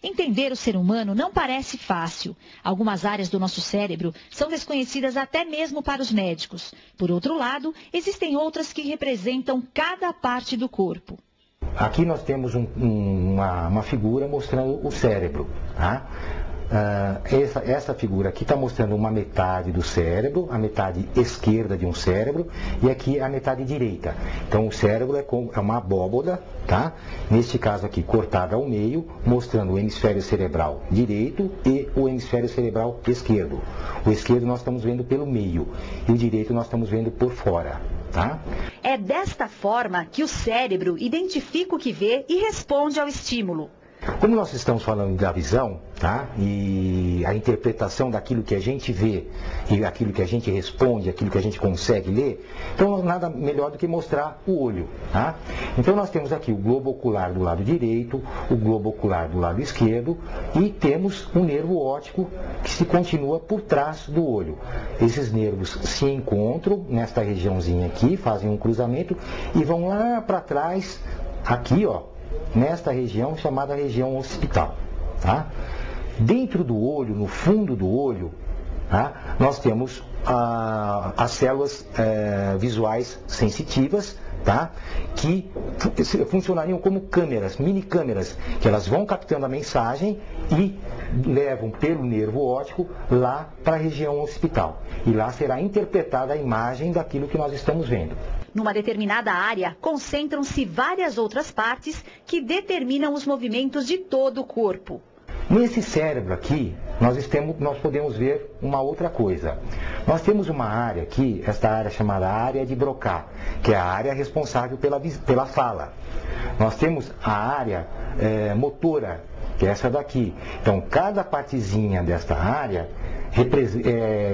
Entender o ser humano não parece fácil. Algumas áreas do nosso cérebro são desconhecidas até mesmo para os médicos. Por outro lado, existem outras que representam cada parte do corpo. Aqui nós temos uma figura mostrando o cérebro, tá? Essa figura aqui está mostrando uma metade do cérebro, a metade esquerda de um cérebro, e aqui a metade direita. Então o cérebro é uma abóboda, tá? Neste caso aqui cortada ao meio, mostrando o hemisfério cerebral direito e o hemisfério cerebral esquerdo. O esquerdo nós estamos vendo pelo meio e o direito nós estamos vendo por fora. Tá? É desta forma que o cérebro identifica o que vê e responde ao estímulo. Como nós estamos falando da visão, tá? E a interpretação daquilo que a gente vê e aquilo que a gente responde, aquilo que a gente consegue ler, então nada melhor do que mostrar o olho, tá? Então nós temos aqui o globo ocular do lado direito, o globo ocular do lado esquerdo e temos um nervo óptico que se continua por trás do olho. Esses nervos se encontram nesta regiãozinha aqui, fazem um cruzamento e vão lá para trás, aqui ó, nesta região chamada região occipital. Tá? Dentro do olho, no fundo do olho, tá? Nós temos as células visuais sensitivas, tá? Que funcionariam como câmeras, mini câmeras, que elas vão captando a mensagem e levam pelo nervo óptico lá para a região occipital. E lá será interpretada a imagem daquilo que nós estamos vendo. Numa determinada área, concentram-se várias outras partes que determinam os movimentos de todo o corpo. Nesse cérebro aqui, nós podemos ver uma outra coisa. Nós temos uma área aqui, esta área chamada área de Broca, que é a área responsável pela fala. Nós temos a área motora, que é essa daqui. Então, cada partezinha desta área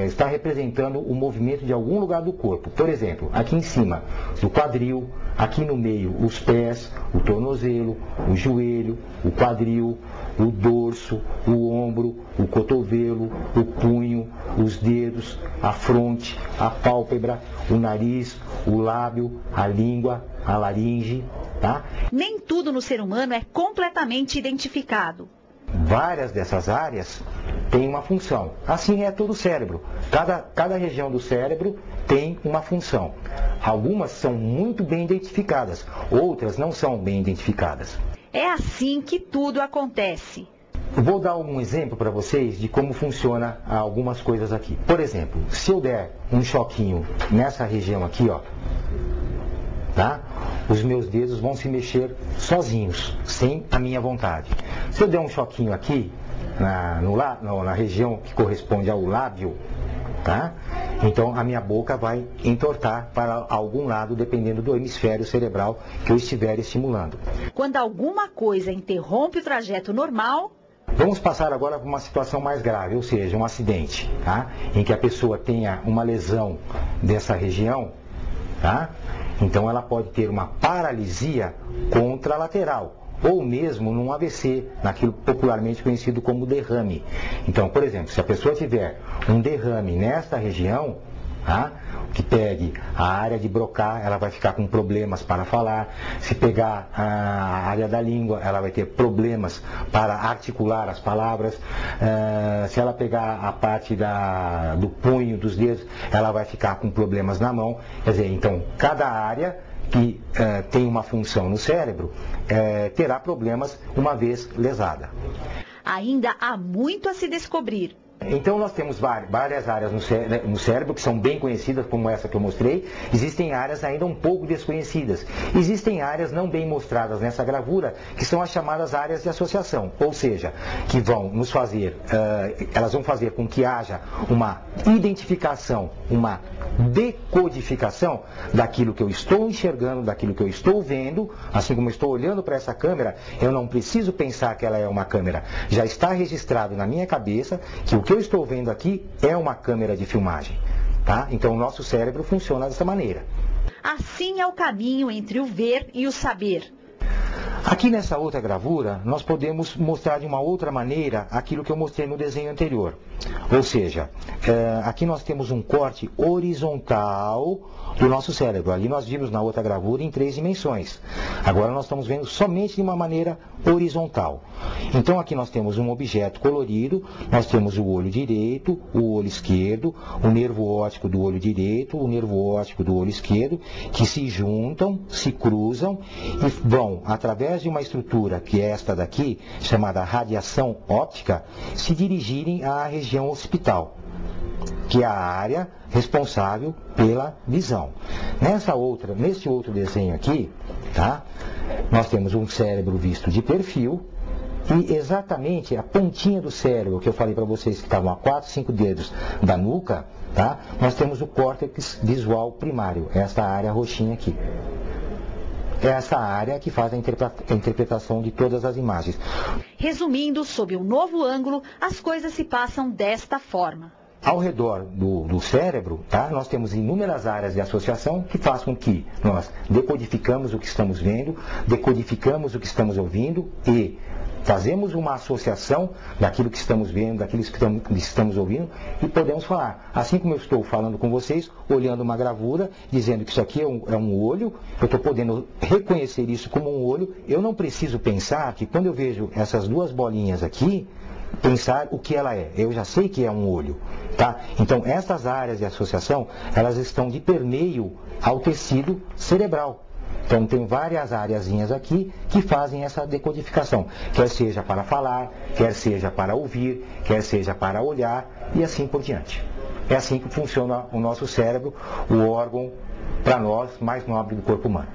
está representando o movimento de algum lugar do corpo. Por exemplo, aqui em cima, o quadril, aqui no meio, os pés, o tornozelo, o joelho, o quadril, o dorso, o ombro, o cotovelo, o punho, os dedos, a fronte, a pálpebra, o nariz, o lábio, a língua, a laringe, tá? Nem tudo no ser humano é completamente identificado. Várias dessas áreas têm uma função. Assim é todo o cérebro. Cada região do cérebro tem uma função. Algumas são muito bem identificadas, outras não são bem identificadas. É assim que tudo acontece. Vou dar um exemplo para vocês de como funciona algumas coisas aqui. Por exemplo, se eu der um choquinho nessa região aqui, ó, tá? Os meus dedos vão se mexer sozinhos, sem a minha vontade. Se eu der um choquinho aqui, na região que corresponde ao lábio, tá? Então a minha boca vai entortar para algum lado, dependendo do hemisfério cerebral que eu estiver estimulando. Quando alguma coisa interrompe o trajeto normal... Vamos passar agora para uma situação mais grave, ou seja, um acidente, tá? Em que a pessoa tenha uma lesão dessa região, tá? Então ela pode ter uma paralisia contralateral, ou mesmo num AVC, naquilo popularmente conhecido como derrame. Então, por exemplo, se a pessoa tiver um derrame nesta região, tá? Que pegue a área de Broca, ela vai ficar com problemas para falar. Se pegar a área da língua, ela vai ter problemas para articular as palavras. Se ela pegar a parte do punho, dos dedos, ela vai ficar com problemas na mão. Quer dizer, então, cada área que tem uma função no cérebro terá problemas uma vez lesada. Ainda há muito a se descobrir. Então nós temos várias áreas no cérebro que são bem conhecidas, como essa que eu mostrei. Existem áreas ainda um pouco desconhecidas. Existem áreas não bem mostradas nessa gravura, que são as chamadas áreas de associação. Ou seja, que vão nos fazer, elas vão fazer com que haja uma identificação, uma decodificação daquilo que eu estou enxergando, daquilo que eu estou vendo. Assim como eu estou olhando para essa câmera, eu não preciso pensar que ela é uma câmera. Já está registrado na minha cabeça que o que eu estou vendo aqui é uma câmera de filmagem, tá? Então o nosso cérebro funciona dessa maneira. Assim é o caminho entre o ver e o saber. Aqui nessa outra gravura, nós podemos mostrar de uma outra maneira aquilo que eu mostrei no desenho anterior. Ou seja, aqui nós temos um corte horizontal do nosso cérebro. Ali nós vimos na outra gravura em 3 dimensões. Agora nós estamos vendo somente de uma maneira horizontal. Então aqui nós temos um objeto colorido, nós temos o olho direito, o olho esquerdo, o nervo óptico do olho direito, o nervo óptico do olho esquerdo, que se juntam, se cruzam e vão, através de uma estrutura que é esta daqui, chamada radiação óptica, se dirigirem à região occipital, que é a área responsável pela visão. Nesse outro desenho aqui, tá? Nós temos um cérebro visto de perfil e exatamente a pontinha do cérebro, que eu falei para vocês que estavam a 4, 5 dedos da nuca, tá? Nós temos o córtex visual primário, esta área roxinha aqui. É essa área que faz a interpretação de todas as imagens. Resumindo, sob um novo ângulo, as coisas se passam desta forma. Ao redor do cérebro, tá, nós temos inúmeras áreas de associação que fazem com que nós decodificamos o que estamos vendo, decodificamos o que estamos ouvindo e fazemos uma associação daquilo que estamos vendo, daquilo que estamos ouvindo e podemos falar. Assim como eu estou falando com vocês, olhando uma gravura, dizendo que isso aqui é um olho, eu estou podendo reconhecer isso como um olho, eu não preciso pensar que quando eu vejo essas duas bolinhas aqui, pensar o que ela é. Eu já sei que é um olho, tá? Então, essas áreas de associação, elas estão de permeio ao tecido cerebral. Então, tem várias áreazinhas aqui que fazem essa decodificação, quer seja para falar, quer seja para ouvir, quer seja para olhar e assim por diante. É assim que funciona o nosso cérebro, o órgão, para nós, mais nobre do corpo humano.